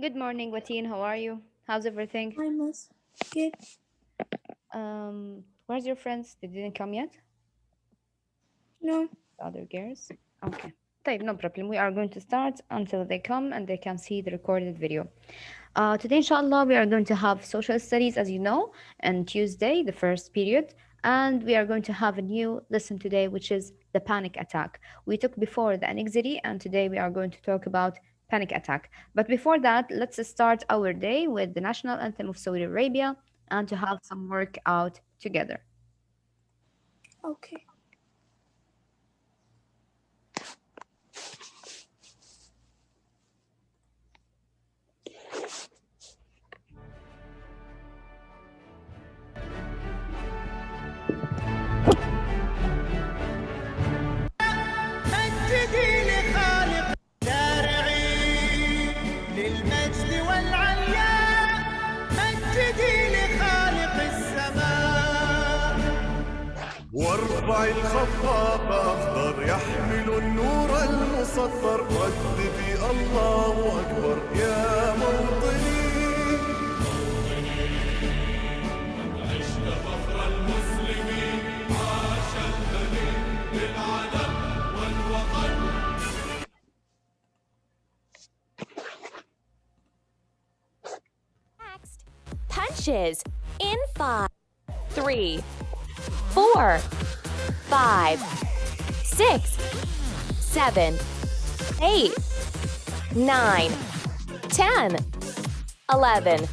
Good morning, Wateen. How are you? How's everything? I must get Where's your friends? They didn't come yet? no. The other girls? Okay. طيب, no problem. We are going to start until they come and they can see the recorded video. Today, inshallah, we are going to have social studies, as you know, and Tuesday, the first period. And we are going to have a new lesson today, which is the panic attack. We took before the anxiety, and today we are going to talk about panic attack. But before that, let's start our day with the national anthem of Saudi Arabia and to have some workout together. Okay. مجدي لخالق شارعي للمجد والعلياء مجدي لخالق السماء وارفع الخفاق أخضر يحمل النور المسطر رددي الله أكبر يا موطني Punches in 5, 3, 4, 5, 6, 7, 8, 9, 10, 11,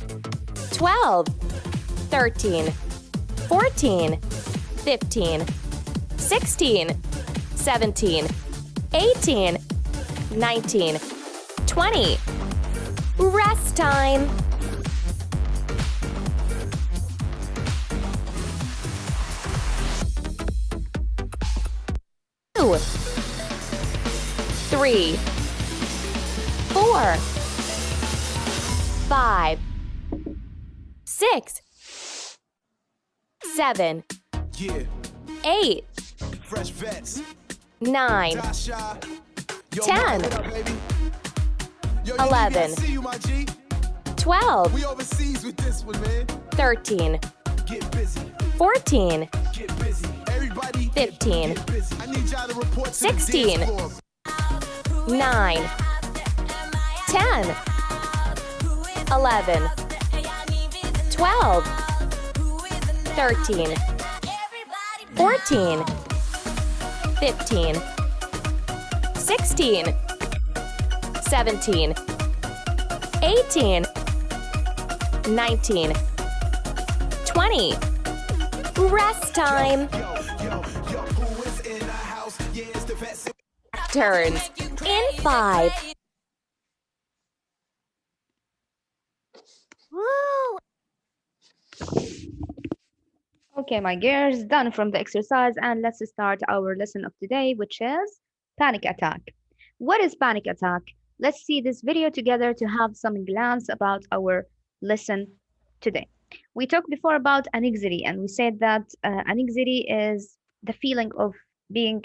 12, 13, 14, 15, 16, 17, 18, 19, 20. Rest time. 3, 4, 5, 6, 7, Yeah, 8, fresh vets. 9, Tasha. Yo, 10, what up, baby? Yo, 11, see you, my G. 12, We overseas with this one, man. 13, Get busy, 14, get busy. Everybody, 15, get busy. I need y'all to report to 16, the dance floor. 9, 10, 11, 12, 13, 14, 15, 16, 17, 18, 19, 20. Rest time. Yo, who is in the house? Yeah, it's the vets. Turns in 5. Woo! Okay, my girls, done from the exercise, and let's start our lesson of today, which is panic attack. What is panic attack? Let's see this video together to have some glance about our lesson today. We talked before about anxiety, and we said that anxiety is the feeling of being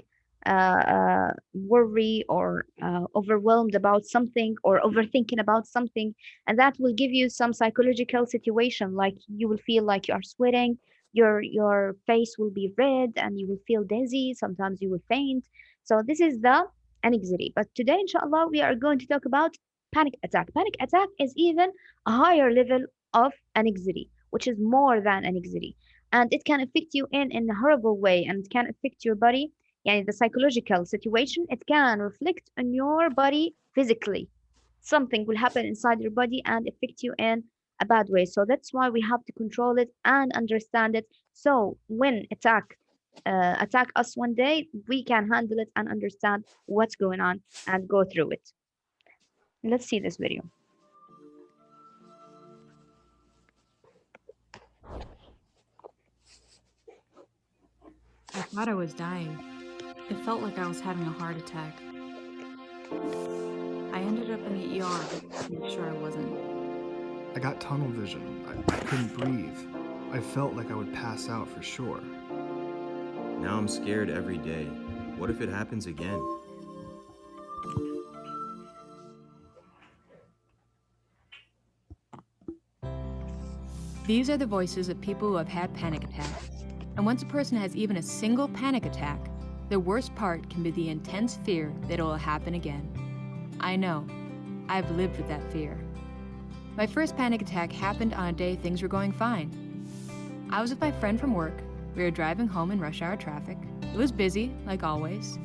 worried or overwhelmed about something or overthinking about something, and that will give you some psychological situation, like you will feel like you are sweating, your face will be red and you will feel dizzy, sometimes you will faint. So this is the anxiety. But today, inshallah, we are going to talk about panic attack. Panic attack is even a higher level of anxiety, which is more than anxiety, and it can affect you in a horrible way, and it can affect your body. Yeah, the psychological situation, it can reflect on your body physically. Something will happen inside your body and affect you in a bad way. So that's why we have to control it and understand it. So when attack us one day, we can handle it and understand what's going on and go through it. Let's see this video. I thought I was dying. It felt like I was having a heart attack. I ended up in the ER, but to make sure I wasn't. I got tunnel vision. I couldn't breathe. I felt like I would pass out for sure. Now I'm scared every day. What if it happens again? These are the voices of people who have had panic attacks. And once a person has even a single panic attack, the worst part can be the intense fear that it will happen again. I know. I've lived with that fear. My first panic attack happened on a day things were going fine. I was with my friend from work. We were driving home in rush hour traffic. It was busy, like always.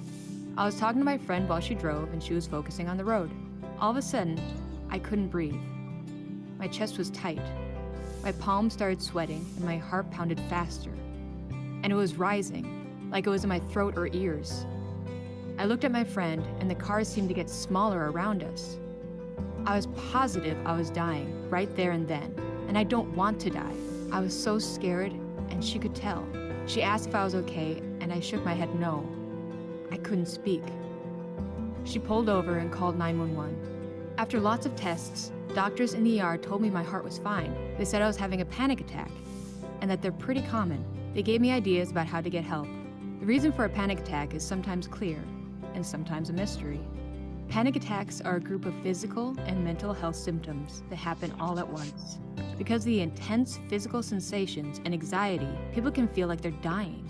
I was talking to my friend while she drove and she was focusing on the road. All of a sudden, I couldn't breathe. My chest was tight. My palms started sweating and my heart pounded faster. And it was rising, like it was in my throat or ears. I looked at my friend and the cars seemed to get smaller around us. I was positive I was dying right there and then, and I don't want to die. I was so scared, and she could tell. She asked if I was okay, and I shook my head no. I couldn't speak. She pulled over and called 911. After lots of tests, doctors in the ER told me my heart was fine. They said I was having a panic attack, and that they're pretty common. They gave me ideas about how to get help. The reason for a panic attack is sometimes clear, and sometimes a mystery. Panic attacks are a group of physical and mental health symptoms that happen all at once. Because of the intense physical sensations and anxiety, people can feel like they're dying.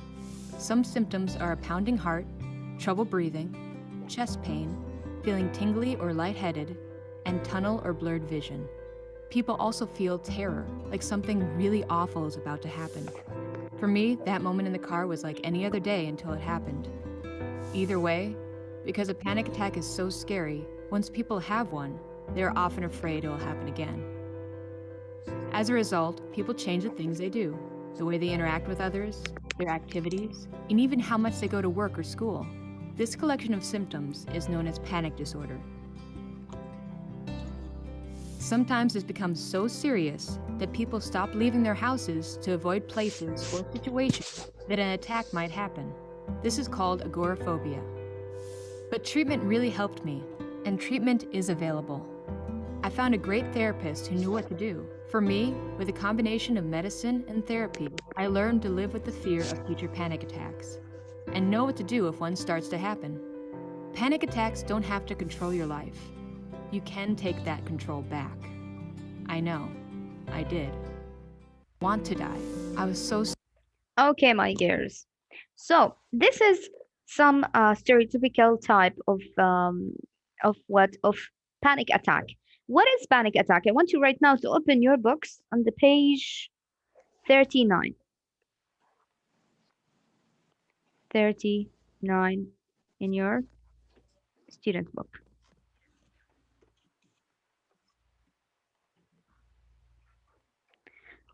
Some symptoms are a pounding heart, trouble breathing, chest pain, feeling tingly or lightheaded, and tunnel or blurred vision. People also feel terror, like something really awful is about to happen. For me, that moment in the car was like any other day until it happened. Either way, because a panic attack is so scary, once people have one, they are often afraid it will happen again. As a result, people change the things they do, the way they interact with others, their activities, and even how much they go to work or school. This collection of symptoms is known as panic disorder. Sometimes this becomes so serious that people stop leaving their houses to avoid places or situations that an attack might happen. This is called agoraphobia. But treatment really helped me, and treatment is available. I found a great therapist who knew what to do. For me, with a combination of medicine and therapy, I learned to live with the fear of future panic attacks, and know what to do if one starts to happen. Panic attacks don't have to control your life. You can take that control back. I know, I did. Want to die. I was so Okay, my girls. So this is some stereotypical type of panic attack. What is panic attack? I want you right now to open your books on the page 39. 39 in your student book.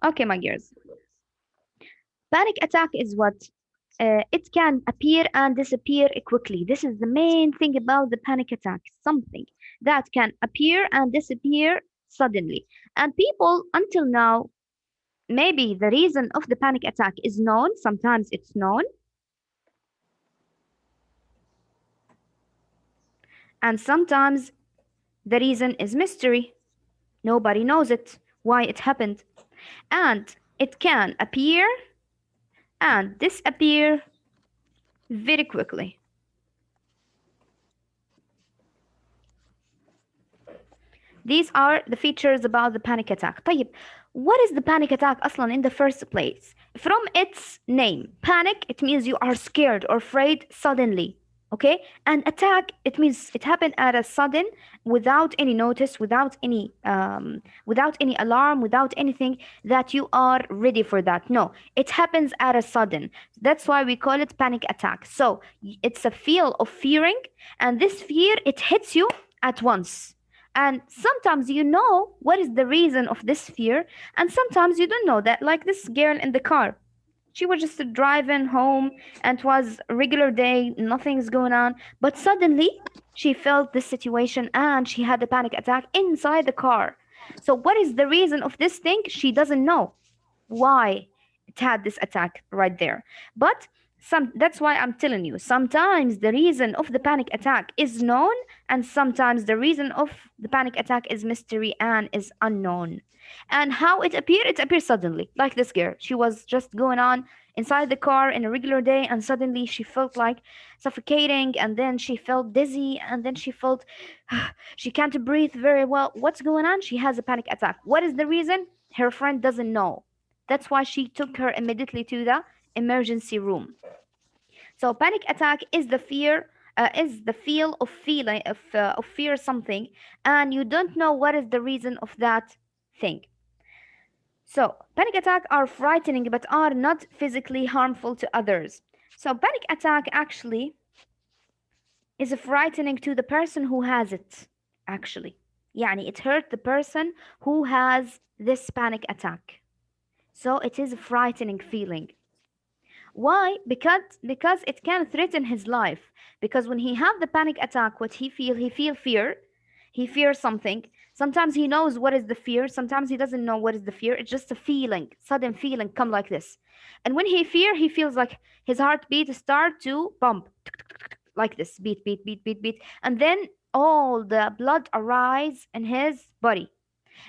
Okay, my girls. Panic attack is what it can appear and disappear quickly. This is the main thing about the panic attack, something that can appear and disappear suddenly. And people, until now, maybe the reason of the panic attack is known, sometimes it's known. And sometimes the reason is mystery. Nobody knows it, why it happened. And it can appear and disappear very quickly. These are the features about the panic attack. طيب, what is the panic attack أصلا in the first place? From its name, panic, it means you are scared or afraid suddenly. Okay, and attack, it means it happened at a sudden, without any notice, without any alarm, without anything that you are ready for that. No, it happens at a sudden. That's why we call it panic attack. So it's a feel of fearing, and this fear, it hits you at once. And sometimes you know what is the reason of this fear, and sometimes you don't know that. Like this girl in the car. She was just driving home and it was a regular day, nothing's going on. But suddenly she felt this situation and she had a panic attack inside the car. So what is the reason of this thing? She doesn't know why it had this attack right there. But that's why I'm telling you, sometimes the reason of the panic attack is known, and sometimes the reason of the panic attack is mystery and is unknown. And how it appeared suddenly, like this girl. She was just going on inside the car in a regular day, and suddenly she felt like suffocating, and then she felt dizzy, and then she felt she can't breathe very well. What's going on? She has a panic attack. What is the reason? Her friend doesn't know. That's why she took her immediately to the emergency room. So panic attack is the fear, is the feel of feeling of fear something, and you don't know what is the reason of that thing. So panic attack are frightening but are not physically harmful to others. So panic attack actually is frightening to the person who has it. Actually, يعني it hurt the person who has this panic attack. So it is a frightening feeling. Why? Because it can threaten his life. Because when he have the panic attack, what he feel fear. He fears something. Sometimes he knows what is the fear. Sometimes he doesn't know what is the fear. It's just a feeling, sudden feeling, come like this. And when he fear, he feels like his heartbeat start to pump like this, beat, beat, beat, beat, beat, and then all the blood arise in his body.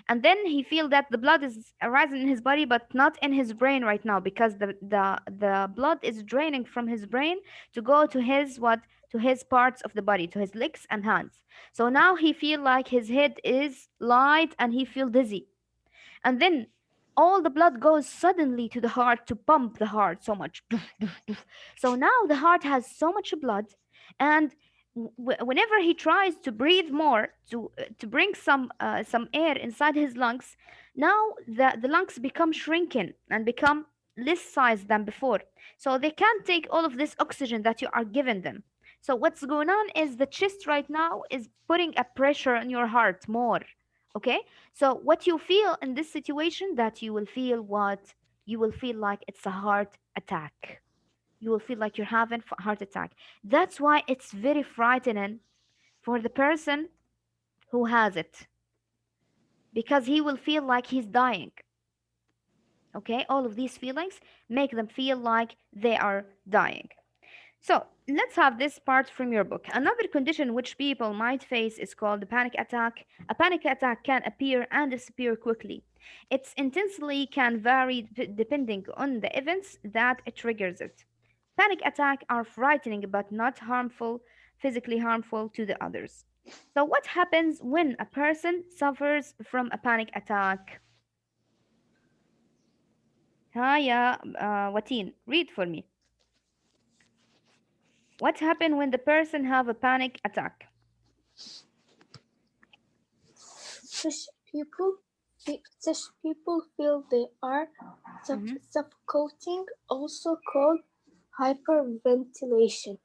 And then he feel that the blood is arising in his body but not in his brain right now, because the blood is draining from his brain to go to his what, to his parts of the body, to his legs and hands. So now he feel like his head is light and he feel dizzy. And then all the blood goes suddenly to the heart to pump the heart so much. So now the heart has so much blood, and whenever he tries to breathe more to bring some air inside his lungs, now the lungs become shrinking and become less size than before, so they can't take all of this oxygen that you are giving them. So what's going on is the chest right now is putting a pressure on your heart more. Okay, so what you feel in this situation, that you will feel what, you will feel like it's a heart attack. You will feel like you're having heart attack. That's why it's very frightening for the person who has it, because he will feel like he's dying. Okay, all of these feelings make them feel like they are dying. So let's have this part from your book. Another condition which people might face is called the panic attack. A panic attack can appear and disappear quickly. Its intensity can vary depending on the events that it triggers it. Panic attacks are frightening but not harmful, physically harmful to the others. So what happens when a person suffers from a panic attack? Ya Watin, read for me. What happens when the person have a panic attack? Such people feel they are suffocating, also called hyperventilation,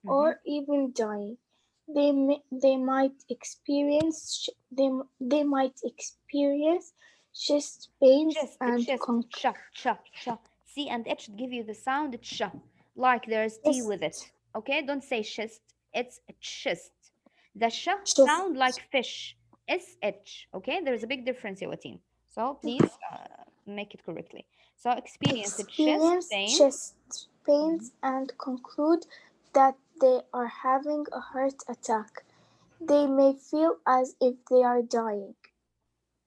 or even dying. They might experience chest pains and C and H give you the sound ch, like there's T with it. Okay, don't say chest, it's chest. The sh sound like fish. SH. Okay, there is a big difference, Yawatin. So please make it correctly. So experience chest pains and conclude that they are having a heart attack. They may feel as if they are dying.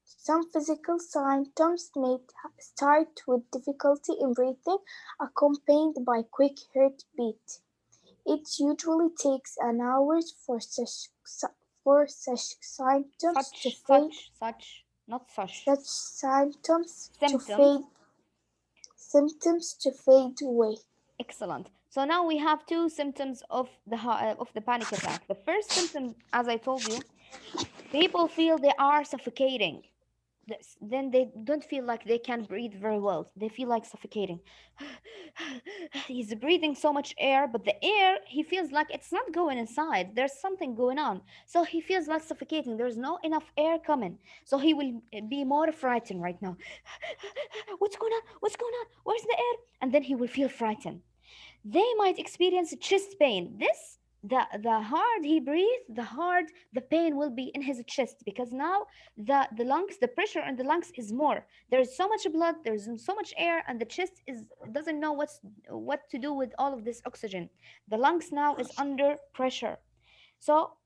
Some physical symptoms may start with difficulty in breathing, accompanied by quick heartbeat. It usually takes an hour for such symptoms to fade. Such symptoms to fade away. Excellent. So now we have two symptoms of the panic attack. The first symptom, as I told you, people feel they are suffocating. Then they don't feel like they can breathe very well. They feel like suffocating. He's breathing so much air, but the air, he feels like it's not going inside. There's something going on. So he feels like suffocating. There's no enough air coming. So he will be more frightened right now. What's going on? What's going on? Where's the air? And then he will feel frightened. They might experience chest pain. This, the hard he breathes, the pain will be in his chest, because now the lungs, the pressure in the lungs is more. There's so much blood, there's so much air, and the chest doesn't know what to do with all of this oxygen. The lungs now is under pressure. So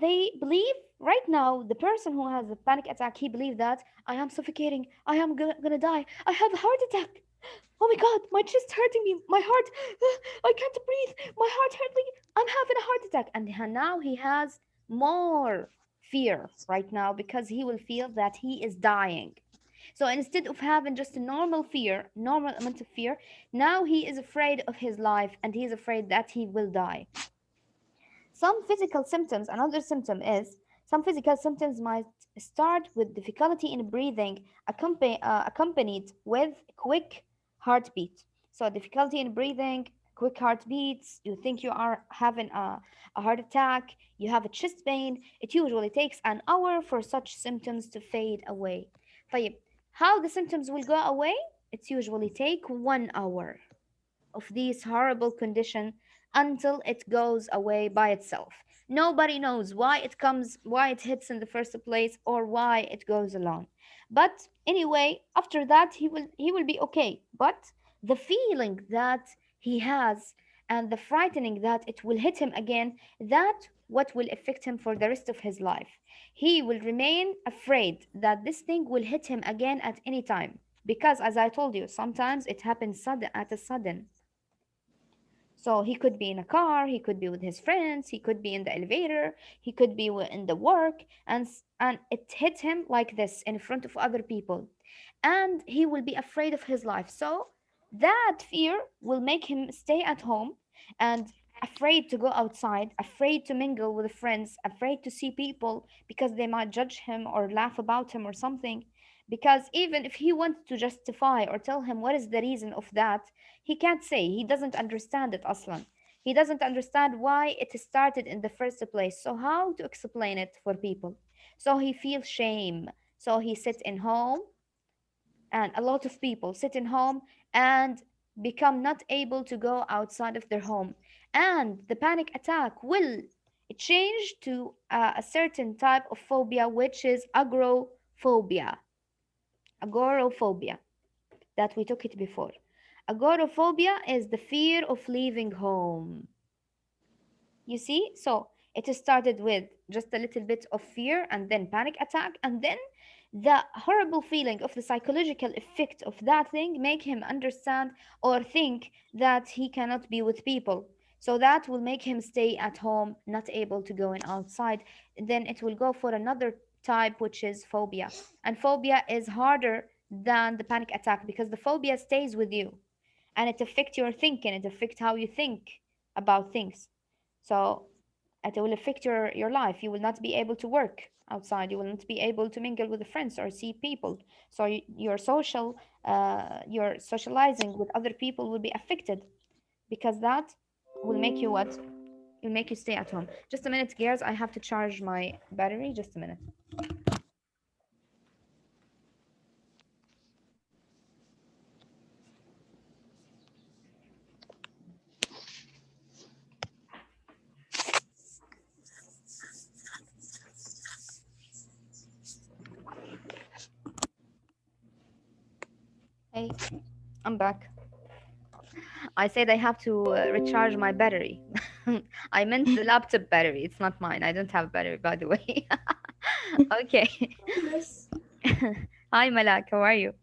they believe right now, the person who has a panic attack, he believes that I am suffocating, I am gonna die, I have a heart attack. Oh my God, my chest hurting me, my heart, I can't breathe, my heart hurting me, I'm having a heart attack. And now he has more fear right now, because he will feel that he is dying. So instead of having just a normal fear, normal amount of fear, now he is afraid of his life and he is afraid that he will die. Some physical symptoms, another symptom is some physical symptoms might start with difficulty in breathing, accompanied with quick heartbeat. So, difficulty in breathing, quick heartbeats, you think you are having a heart attack, you have a chest pain. It usually takes an hour for such symptoms to fade away. طيب, how the symptoms will go away? It usually take 1 hour of these horrible condition until it goes away by itself. Nobody knows why it comes, why it hits in the first place, or why it goes along. But anyway, after that he will be okay. But the feeling that he has and the frightening that it will hit him again, that what will affect him for the rest of his life. He will remain afraid that this thing will hit him again at any time. Because as I told you, sometimes it happens at a sudden. So he could be in a car, he could be with his friends, he could be in the elevator, he could be in the work, and it hits him like this in front of other people, and he will be afraid of his life. So that fear will make him stay at home and afraid to go outside, afraid to mingle with friends, afraid to see people because they might judge him or laugh about him or something. Because even if he wants to justify or tell him what is the reason of that, he can't say. He doesn't understand it aslan. He doesn't understand why it started in the first place. So how to explain it for people? So he feels shame. So he sits in home, and a lot of people sit in home and become not able to go outside of their home. And the panic attack will change to a certain type of phobia, which is agoraphobia. Agoraphobia, that we took it before. Agoraphobia is the fear of leaving home. You see, so it started with just a little bit of fear and then panic attack, and then the horrible feeling of the psychological effect of that thing make him understand or think that he cannot be with people. So that will make him stay at home, not able to go in outside. Then it will go for another type, which is phobia. And phobia is harder than the panic attack because the phobia stays with you and it affects your thinking, it affects how you think about things. So it will affect your life. You will not be able to work outside, you will not be able to mingle with friends or see people. So your socializing with other people will be affected, because that will make you what? It will make you stay at home. Just a minute, girls, I have to charge my battery. Just a minute. Hey, I'm back. I said I have to recharge my battery. I meant the laptop battery. It's not mine. I don't have a battery, by the way. Okay. Hi, Malak. How are you?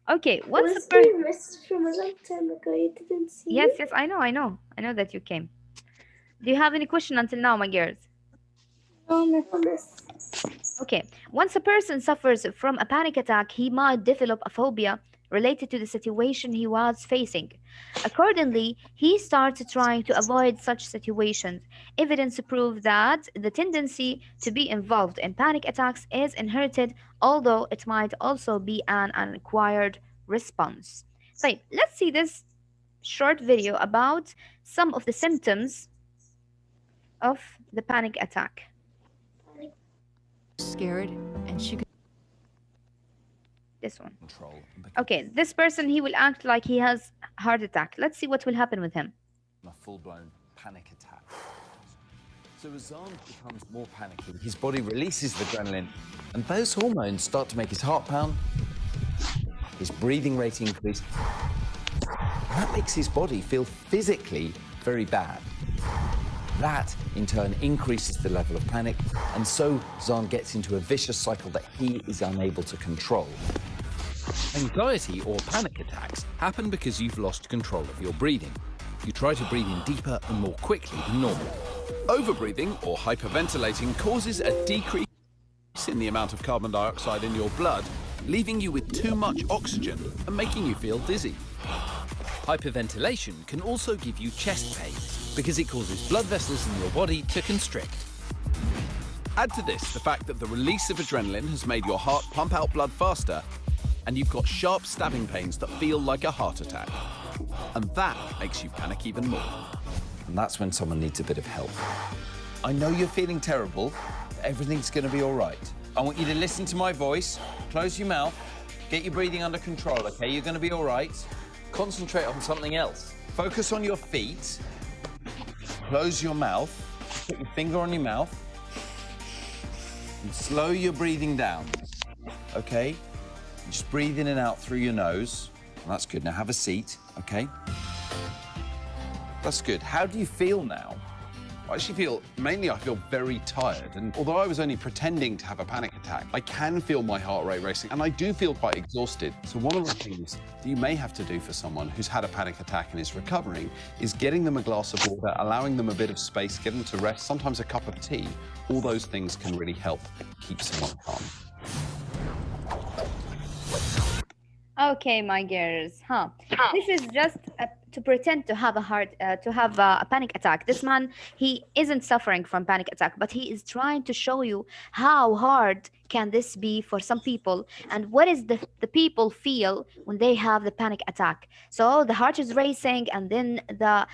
Okay. What's the first message from a long time ago? You didn't see Yes, it? yes, I know. I know that you came. Do you have any question until now, my girls? No, my promise. Okay. Once a person suffers from a panic attack, he might develop a phobia related to the situation he was facing. Accordingly, he starts trying to avoid such situations. Evidence proves that the tendency to be involved in panic attacks is inherited, although it might also be an acquired response. So, let's see this short video about some of the symptoms of the panic attack. Scared, and she could. This one. Okay, this person, he will act like he has heart attack. Let's see what will happen with him. A full-blown panic attack. So as Zahn becomes more panicky, his body releases the adrenaline, and those hormones start to make his heart pound, his breathing rate increase. That makes his body feel physically very bad. That, in turn, increases the level of panic, and so Zahn gets into a vicious cycle that he is unable to control. Anxiety or panic attacks happen because you've lost control of your breathing. You try to breathe in deeper and more quickly than normal. Overbreathing or hyperventilating causes a decrease in the amount of carbon dioxide in your blood, leaving you with too much oxygen and making you feel dizzy. Hyperventilation can also give you chest pain because it causes blood vessels in your body to constrict. Add to this the fact that the release of adrenaline has made your heart pump out blood faster, and you've got sharp stabbing pains that feel like a heart attack. And that makes you panic even more. And that's when someone needs a bit of help. I know you're feeling terrible, but everything's going to be all right. I want you to listen to my voice, close your mouth, get your breathing under control, okay? You're going to be all right. Concentrate on something else. Focus on your feet. Close your mouth. Put your finger on your mouth. And slow your breathing down, okay? Just breathe in and out through your nose. That's good. Now have a seat, okay? That's good. How do you feel now? I actually feel, mainly I feel very tired. And although I was only pretending to have a panic attack, I can feel my heart rate racing and I do feel quite exhausted. So one of the things that you may have to do for someone who's had a panic attack and is recovering is getting them a glass of water, allowing them a bit of space, get them to rest, sometimes a cup of tea. All those things can really help keep someone calm. Okay, my girls, this is just to pretend to have a panic attack. This man, he isn't suffering from panic attack, but he is trying to show you how hard can this be for some people and what is the people feel when they have the panic attack. So the heart is racing and then the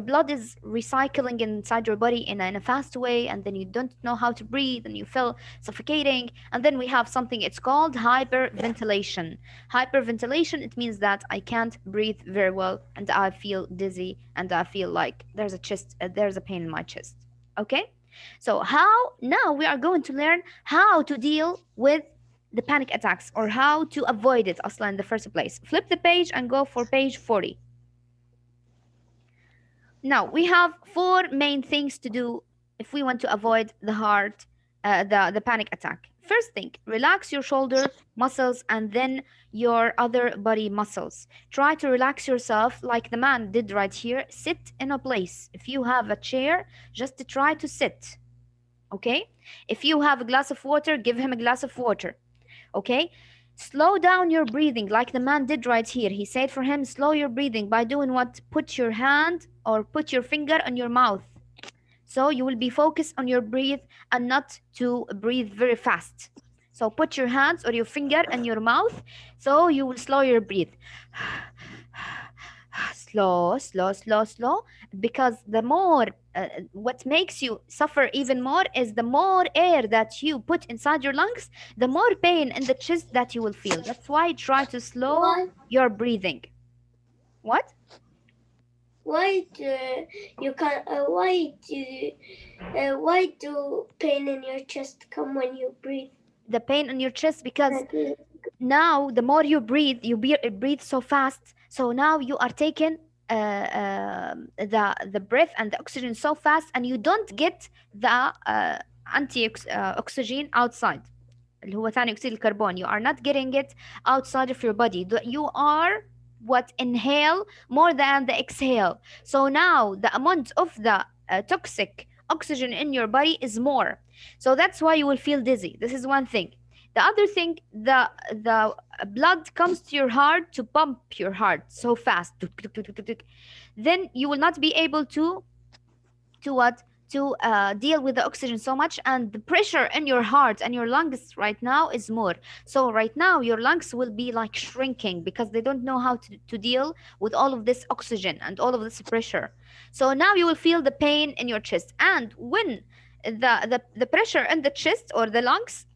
blood is recycling inside your body in a fast way, and then you don't know how to breathe and you feel suffocating. And then we have something, it's called hyperventilation. Hyperventilation, it means that I can't breathe very well and I feel dizzy and I feel like there's a pain in my chest. Okay, so now we are going to learn how to deal with the panic attacks or how to avoid it in the first place. Flip the page and go for page 40. Now we have 4 main things to do if we want to avoid the panic attack. First thing, relax your shoulder muscles and then your other body muscles. Try to relax yourself like the man did right here. Sit in a place. If you have a chair, just try to sit. Okay? If you have a glass of water, give him a glass of water. Okay? Slow down your breathing like the man did right here. He said for him, slow your breathing by doing what? Put your hand or put your finger on your mouth. So you will be focused on your breath and not to breathe very fast. So put your hands or your finger in your mouth so you will slow your breath. Slow, slow, slow, slow. Because the more, what makes you suffer even more is the more air that you put inside your lungs, the more pain in the chest that you will feel. That's why try to slow your breathing. What? Why do pain in your chest come when you breathe? The pain in your chest because now the more you breathe breathe so fast. So now you are taking the breath and the oxygen so fast, and you don't get the oxygen outside. اللي هو ثاني أكسيد الكربون. You are not getting it outside of your body. You are inhale more than the exhale. So now the amount of the toxic oxygen in your body is more. So that's why you will feel dizzy. This is one thing. The other thing, the blood comes to your heart to pump your heart so fast. Then you will not be able to deal with the oxygen so much, and the pressure in your heart and your lungs right now is more. So right now your lungs will be like shrinking because they don't know how to deal with all of this oxygen and all of this pressure. So now you will feel the pain in your chest, and when the pressure in the chest or the lungs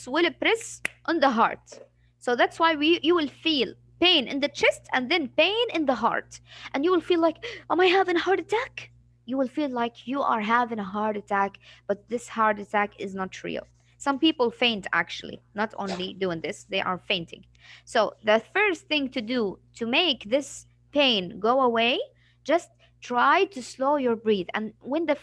will press on the heart. So that's why you will feel pain in the chest and then pain in the heart, and you will feel like, am I having a heart attack? You will feel like you are having a heart attack, but this heart attack is not real. Some people faint actually, not only doing this, they are fainting. So the first thing to do to make this pain go away, just try to slow your breath. And when the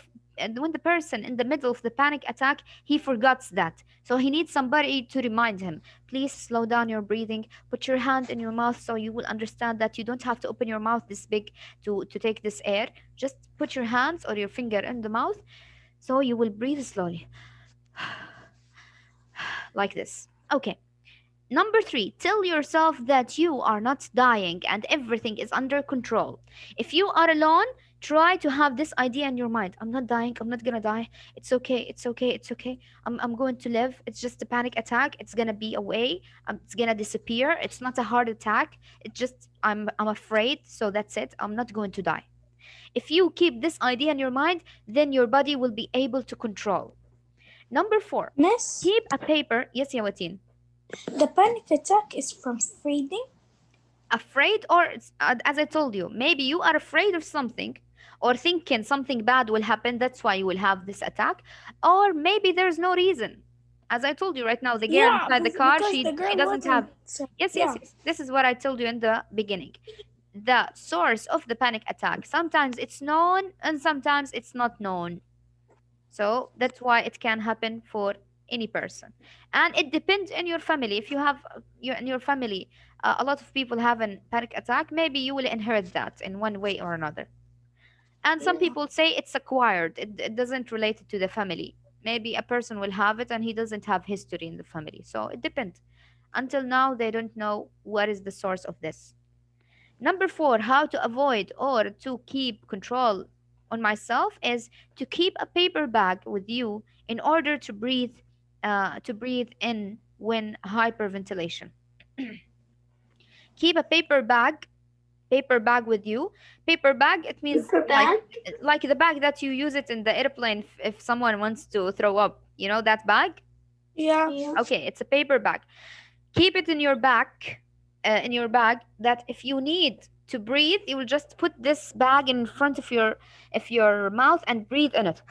person in the middle of the panic attack, he forgets that. So he needs somebody to remind him, please slow down your breathing, put your hand in your mouth so you will understand that you don't have to open your mouth this big to take this air. Just put your hands or your finger in the mouth so you will breathe slowly. Like this. Okay, Number 3, tell yourself that you are not dying and everything is under control. If you are alone, try to have this idea in your mind. I'm not dying. I'm not gonna die. It's okay. It's okay. It's okay. I'm going to live. It's just a panic attack. It's gonna be away. It's gonna disappear. It's not a heart attack. It's just I'm afraid. So that's it. I'm not going to die. If you keep this idea in your mind, then your body will be able to control. Number 4, Miss, keep a paper. Yes, Yawatin. the panic attack is from freezing. Afraid, or as I told you, maybe you are afraid of something or thinking something bad will happen. That's why you will have this attack. Or maybe there's no reason. As I told you right now, the girl inside the car, because she the girl doesn't have. wasn't- Yes, yeah. yes, yes. This is what I told you in the beginning. The source of the panic attack, sometimes it's known and sometimes it's not known. So that's why it can happen for any person. And it depends on your family. If you have in your family, a lot of people have a panic attack, maybe you will inherit that in one way or another. And some people say it's acquired. It doesn't relate it to the family. Maybe a person will have it and he doesn't have history in the family. So it depends. Until now, they don't know what is the source of this. Number 4, how to avoid or to keep control on myself is to keep a paper bag with you in order to breathe in when hyperventilation. Keep a paper bag with you. Paper bag, it means Paper bag? like the bag that you use it in the airplane if someone wants to throw up. You know that bag? Yeah. Okay, it's a paper bag. Keep it in your back, that if you need to breathe, you will just put this bag in front of your mouth and breathe in it.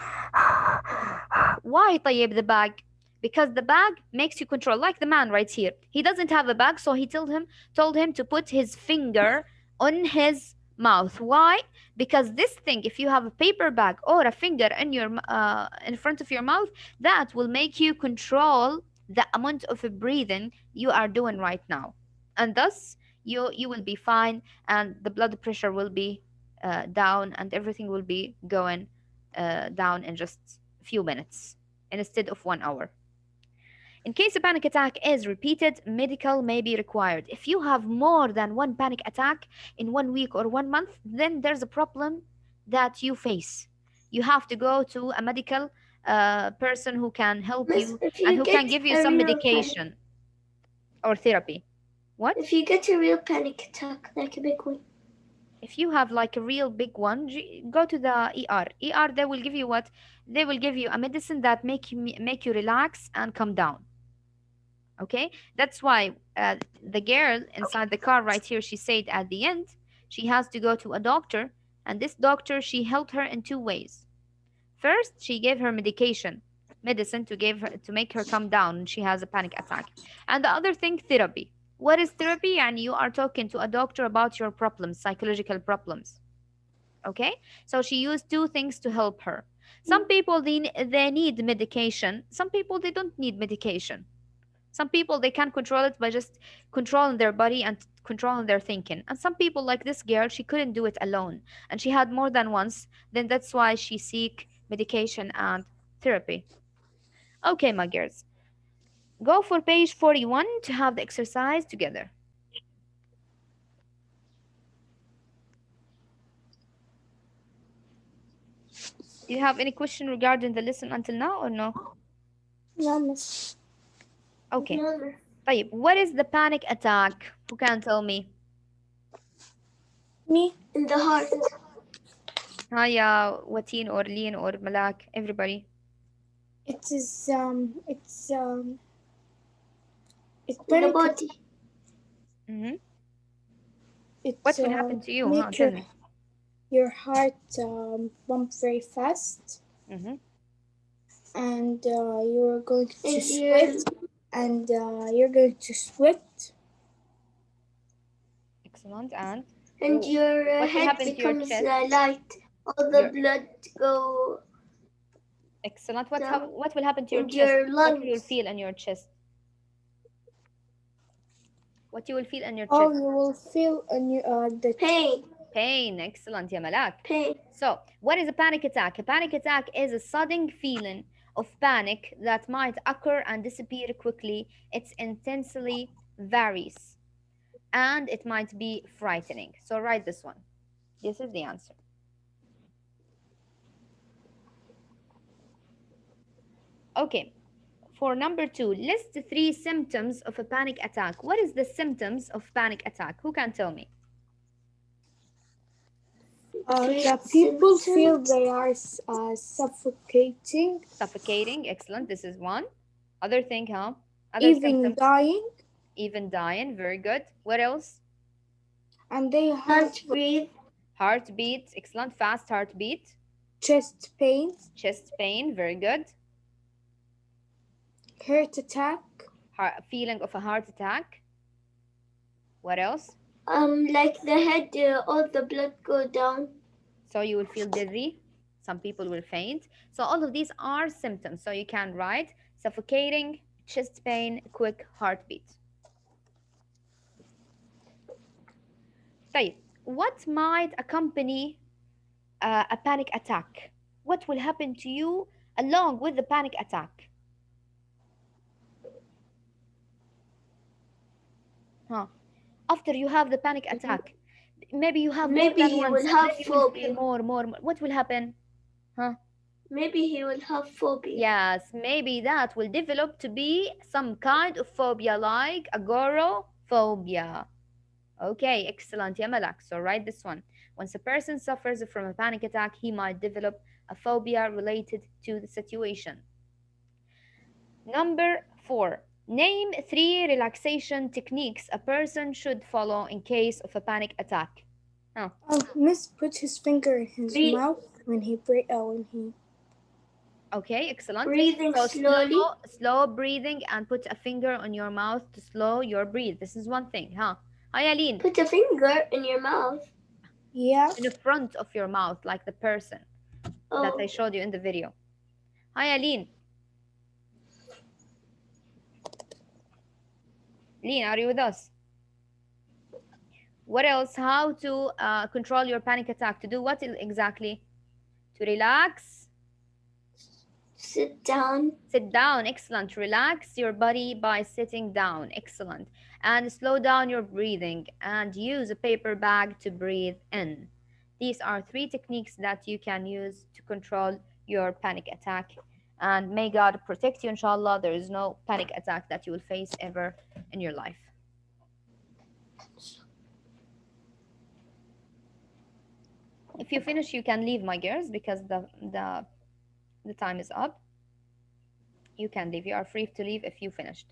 Why طيب the bag? Because the bag makes you control, like the man right here. He doesn't have a bag, so he told him to put his finger on his mouth. Why? Because this thing, if you have a paper bag or a finger in front of your mouth, that will make you control the amount of breathing you are doing right now, and thus you will be fine, and the blood pressure will be down, and everything will be going down in just a few minutes instead of 1 hour. In case a panic attack is repeated, medical may be required. If you have more than one panic attack in 1 week or 1 month, then there's a problem that you face. You have to go to a medical person who can help Miss, you if and you who can get give you a some real medication or therapy. What? If you get a real panic attack, like a big one, If you have like a real big one, go to the ER. ER, they will give you what? They will give you a medicine that make you relax and calm down. Okay, that's why the girl inside the car right here, she said at the end, she has to go to a doctor, and this doctor, she helped her in 2 ways. First, she gave her medicine to make her calm down when she has a panic attack. And the other thing, therapy. What is therapy? And you are talking to a doctor about your problems, psychological problems. Okay, so she used 2 things to help her. Some people, they need medication. Some people, they don't need medication. Some people, they can control it by just controlling their body and controlling their thinking. And some people, like this girl, she couldn't do it alone, and she had more than once. Then that's why she seek medication and therapy. Okay, my girls, go for page 41 to have the exercise together. Do you have any question regarding the lesson until now or no? No, miss. Okay. طيب, what is the panic attack? Who can tell me? Me. in the heart. Haya, Watin or Lean or Malak, everybody. It is it's In the panic. body. Mm-hmm. It What will happen to you? make Tell me. your heart pump very fast, Mm-hmm. and you're going to And sweat, and you're going to sweat. Excellent. And your what will head happen to your becomes chest? light. All the blood go. Excellent. What will happen to your and chest? your What will you lungs. feel in your chest? What you will feel in your Oh, chest? you will feel the Pain. Pain. Excellent, ya Malak. Pain. So, what is a panic attack? A panic attack is a sudden feeling of panic that might occur and disappear quickly. It's intensely varies, and it might be frightening. So write this one. This is the answer. Okay, for number 2, list 3 symptoms of a panic attack. What is the symptoms of panic attack? Who can tell me? That people feel they are suffocating. Suffocating, excellent. This is one. Other thing, huh? Other Even symptoms? dying. Even dying, very good. What else? And they have Can't breathe. Heartbeat, excellent. Fast heartbeat. chest pain, Chest pain, very good. heart attack, Feeling of a heart attack. What else? Like the head, all the blood go down. So you will feel dizzy. Some people will faint. So all of these are symptoms. So you can write suffocating, chest pain, quick heartbeat. طيب, what might accompany a panic attack? What will happen to you along with the panic attack? Huh? After you have the panic attack, maybe you have Maybe more than he one. will have Maybe you will feel phobia. more. What will happen? Huh? Maybe he will have phobia. Yes, maybe that will develop to be some kind of phobia like agoraphobia. Okay, excellent, ya Malak. So write this one. Once a person suffers from a panic attack, he might develop a phobia related to the situation. Number 4. Name 3 relaxation techniques a person should follow in case of a panic attack. Oh. Miss put his finger in his mouth when he Okay, excellent. Breathing so slowly. Slow breathing and put a finger on your mouth to slow your breathe. This is one thing, huh? Hi, Aline. Put a finger in your mouth. Yeah. In the front of your mouth, like the person that I showed you in the video. Hi, Aline. Aline, are you with us? What else? How to control your panic attack? To do what exactly? To relax? Sit down. Sit down, excellent. Relax your body by sitting down, excellent. And slow down your breathing and use a paper bag to breathe in. These are 3 techniques that you can use to control your panic attack. And may God protect you, inshallah. There is no panic attack that you will face ever in your life. If you finish, you can leave, my girls, because the time is up. You can leave. You are free to leave if you finished.